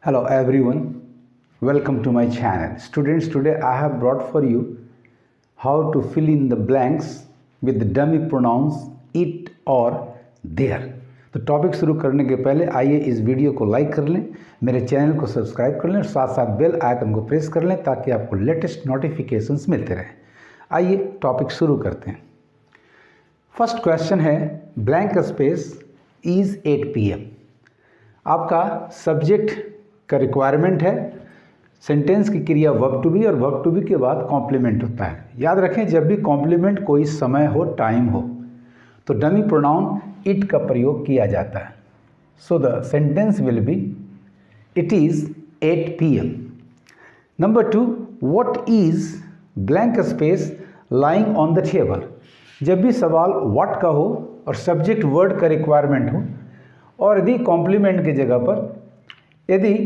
Hello everyone, welcome to my channel. Students, today I have brought for you how to fill in the blanks with the dummy pronouns it or their. तो topic शुरू करने के पहले आइए इस video को like कर लें, मेरे चैनल को सब्सक्राइब कर लें और साथ साथ बेल आइकन को प्रेस कर लें ताकि आपको लेटेस्ट नोटिफिकेशंस मिलते रहें। आइए टॉपिक शुरू करते हैं। फर्स्ट क्वेश्चन है ब्लैंक स्पेस इज़ 8 PM। आपका सब्जेक्ट का रिक्वायरमेंट है, सेंटेंस की क्रिया वर्ब टू बी और वर्ब टू बी के बाद कॉम्प्लीमेंट होता है। याद रखें, जब भी कॉम्प्लीमेंट कोई समय हो, टाइम हो, तो डमी प्रोनाउन इट का प्रयोग किया जाता है। So the sentence will be it is 8 PM। Number 2, what is blank space lying on the table. जब भी सवाल व्हाट का हो और सब्जेक्ट वर्ड का रिक्वायरमेंट हो और यदि कॉम्प्लीमेंट की जगह पर यदि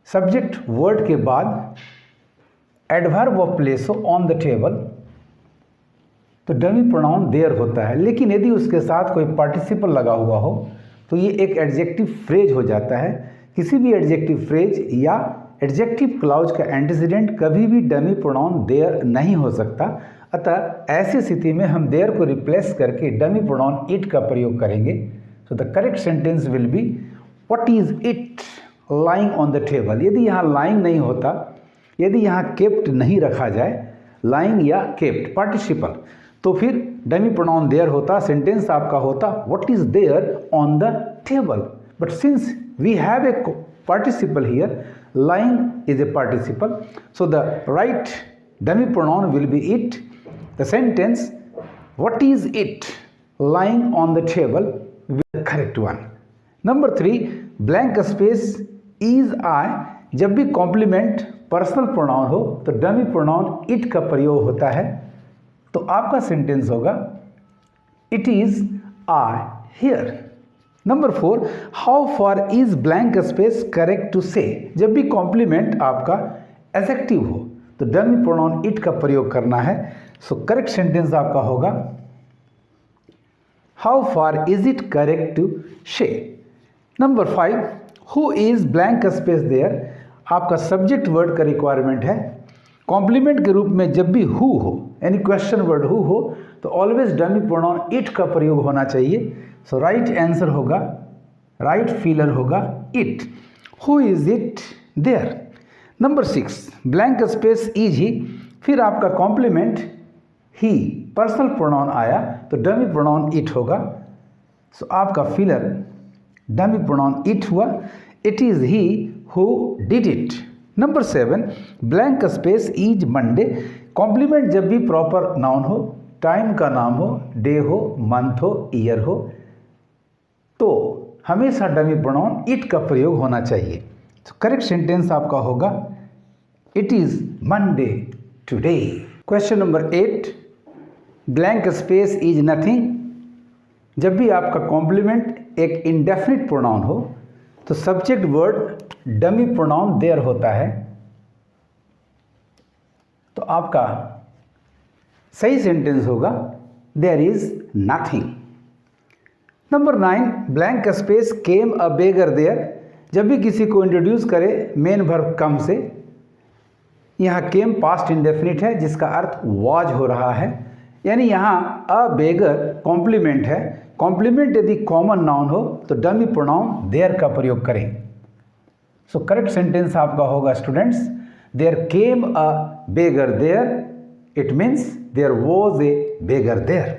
सब्जेक्ट वर्ड के बाद एडवर्ब ऑफ प्लेस हो ऑन द टेबल तो डमी प्रोनाउन देयर होता है। लेकिन यदि उसके साथ कोई पार्टिसिपल लगा हुआ हो तो ये एक एडजेक्टिव फ्रेज हो जाता है। किसी भी एडजेक्टिव फ्रेज या एडजेक्टिव क्लाउज का एंटीसीडेंट कभी भी डमी प्रोनाउन देयर नहीं हो सकता। अतः ऐसी स्थिति में हम देयर को रिप्लेस करके डमी प्रोनाउन इट का प्रयोग करेंगे। So the correct sentence will be what is it lying on the table. यदि यहाँ लाइंग नहीं होता, यदि यहाँ केप्ट नहीं रखा जाए, लाइंग या केप्ट पार्टिसिपल, तो फिर डमी प्रोनाउन देयर होता, सेंटेंस आपका होता what is there on the table. But since we have a participle here, lying is a participle, so the right dummy pronoun will be it. The sentence what is it lying on the table will be the correct one. Number 3, blank space is I. जब भी complement personal pronoun हो तो dummy pronoun it का प्रयोग होता है। तो आपका सेंटेंस होगा it is I here. Number 4, how far is blank space correct to say. जब भी कॉम्प्लीमेंट आपका एडजेक्टिव हो तो डमी प्रोनाउन इट का प्रयोग करना है। सो करेक्ट सेंटेंस आपका होगा how far is it correct to say. Number 5, who is blank space there. आपका सब्जेक्ट वर्ड का रिक्वायरमेंट है। कॉम्प्लीमेंट के रूप में जब भी हु हो, यानी क्वेश्चन वर्ड हु हो, तो ऑलवेज डमी प्रोनाउन इट का प्रयोग होना चाहिए। सो राइट आंसर होगा, राइट फिलर होगा it. Who is it there. Number 6, blank space is he. फिर आपका कॉम्प्लीमेंट ही पर्सनल प्रोनाउन आया तो डमी प्रोनाउन इट होगा। सो आपका फिलर डमी प्रोनाउन इट हुआ। It is he who did it. Number 7, blank space is Monday. Complement जब भी proper noun हो, टाइम का नाम हो, डे हो, मंथ हो, ईयर हो, तो हमेशा डमी प्रोनाउन इट का प्रयोग होना चाहिए। तो करेक्ट सेंटेंस आपका होगा it is Monday today. Question number 8, blank space is nothing. जब भी आपका कॉम्प्लीमेंट एक इंडेफिनिट प्रोनाउन हो तो subject word dummy pronoun there होता है। तो आपका सही सेंटेंस होगा there is nothing. Number 9, blank space came a beggar there. जब भी किसी को इंट्रोड्यूस करे मेन वर्ब कम से, यहाँ केम पास्ट इंडेफिनिट है जिसका अर्थ वाज हो रहा है, यानी यहाँ अ बेगर कॉम्प्लीमेंट है। कॉम्प्लीमेंट यदि कॉमन नाउन हो तो डमी प्रोनाउन देयर का प्रयोग करें। सो करेक्ट सेंटेंस आपका होगा students there came a beggar there. It means there was a beggar there.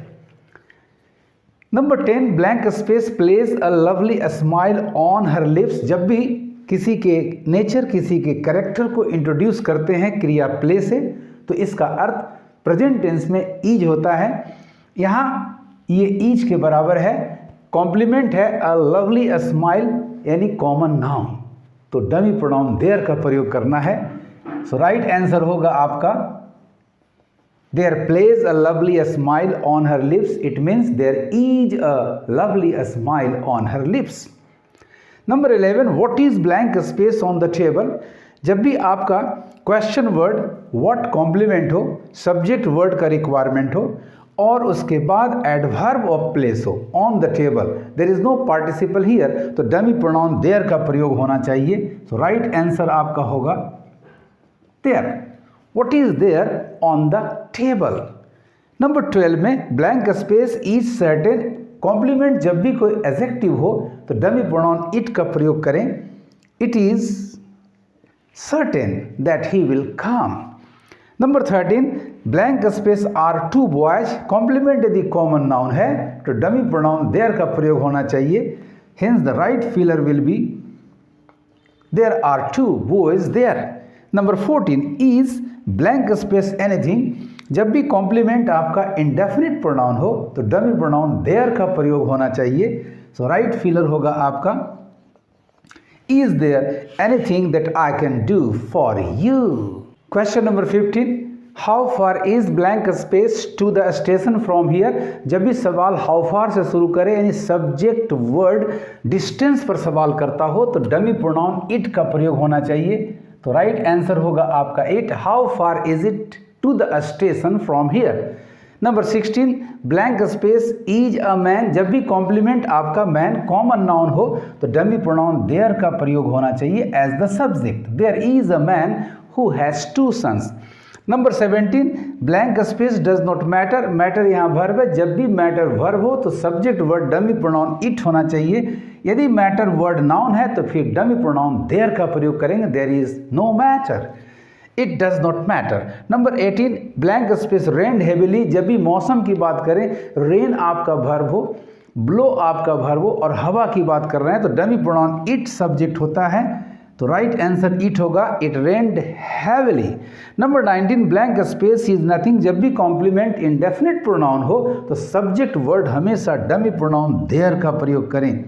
Number 10, blank space place a lovely smile on her lips. जब भी किसी के नेचर, किसी के कैरेक्टर को इंट्रोड्यूस करते हैं क्रिया प्ले से, तो इसका अर्थ प्रेजेंट टेंस में ईज होता है। यहाँ ये ईज के बराबर है, कॉम्प्लीमेंट है अ लवली स्माइल यानी कॉमन नाउन, तो डमी प्रोनाउन देयर का प्रयोग करना है। सो राइट आंसर होगा आपका there places a lovely smile on her lips. It means there is a lovely smile on her lips. Number 11, what is blank space on the table. जब भी आपका question word what complement हो, subject word का requirement हो और उसके बाद adverb of place हो, on the table, there is no participle here, तो डमी प्रोनाउन देयर का प्रयोग होना चाहिए। तो राइट आंसर आपका होगा there. What is there on the table. Number 12 में blank space is certain, complement जब भी कोई एडजेक्टिव हो तो डमी प्रोनाउन इट का प्रयोग करें। It is certain that he will come. Number 13 blank space are two boys, complement यदि कॉमन नाउन है तो डमी प्रोनाउन देयर का प्रयोग होना चाहिए। Hence the right filler will be there are two boys there. Number 14 is blank space anything, जब भी complement आपका इंडेफिनिट प्रोनाउन हो तो डमी प्रोनाउन देयर का प्रयोग होना चाहिए। सो राइट फिलर होगा आपका is there anything that I can do for you. Question number 15 how far is blank space to the station from here, जब भी सवाल हाउ फार से शुरू करे यानी सब्जेक्ट वर्ड डिस्टेंस पर सवाल करता हो तो डमी प्रोनाउन इट का प्रयोग होना चाहिए। तो राइट आंसर होगा आपका it. How far is it to the station from here. Number 16 blank space is a man, जब भी कॉम्प्लीमेंट आपका मैन कॉमन नाउन हो तो डमी प्रोनाउन देयर का प्रयोग होना चाहिए as the subject. There is a man who has two sons. Number 17 blank space does not matter, matter यहाँ वर्ब है, जब भी मैटर वर्ब हो तो subject word dummy pronoun it होना चाहिए। यदि मैटर वर्ड नाउन है तो फिर डमी प्रोनाउन देयर का प्रयोग करेंगे। There is no matter, it does not matter. Number 18 blank space rain heavily, जब भी मौसम की बात करें, रेन आपका वर्ब हो, ब्लो आपका वर्ब हो और हवा की बात कर रहे हैं तो डमी प्रोनाउन इट सब्जेक्ट होता है। तो राइट आंसर इट होगा, it rained heavily. Number 19 blank space is nothing, जब भी कॉम्प्लीमेंट इंडेफिनिट प्रोनाउन हो तो सब्जेक्ट वर्ड हमेशा डमी प्रोनाउन देयर का प्रयोग करें।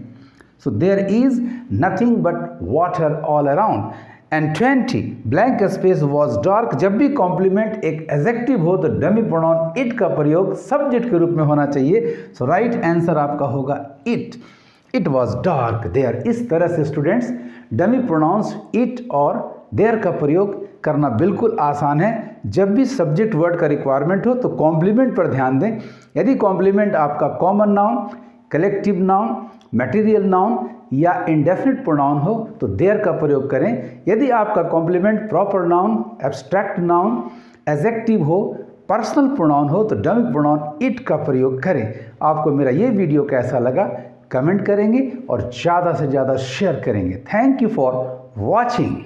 So there is nothing but water all around. And 20 blank space was dark, जब भी कॉम्प्लीमेंट एक एडजेक्टिव हो तो डमी प्रोनाउन इट का प्रयोग सब्जेक्ट के रूप में होना चाहिए। सो राइट आंसर आपका होगा it, it was dark there. इस तरह से स्टूडेंट्स डमी प्रोनाउंस इट और देयर का प्रयोग करना बिल्कुल आसान है। जब भी सब्जेक्ट वर्ड का रिक्वायरमेंट हो तो कॉम्प्लीमेंट पर ध्यान दें। यदि कॉम्प्लीमेंट आपका common noun, collective noun, material noun या इंडेफिनिट प्रोनाउन हो तो देयर का प्रयोग करें। यदि आपका complement proper noun, abstract noun, adjective हो, पर्सनल प्रोनाउन हो तो डमी प्रोनाउन इट का प्रयोग करें। आपको मेरा ये वीडियो कैसा लगा कमेंट करेंगे और ज़्यादा से ज़्यादा शेयर करेंगे। Thank you for watching.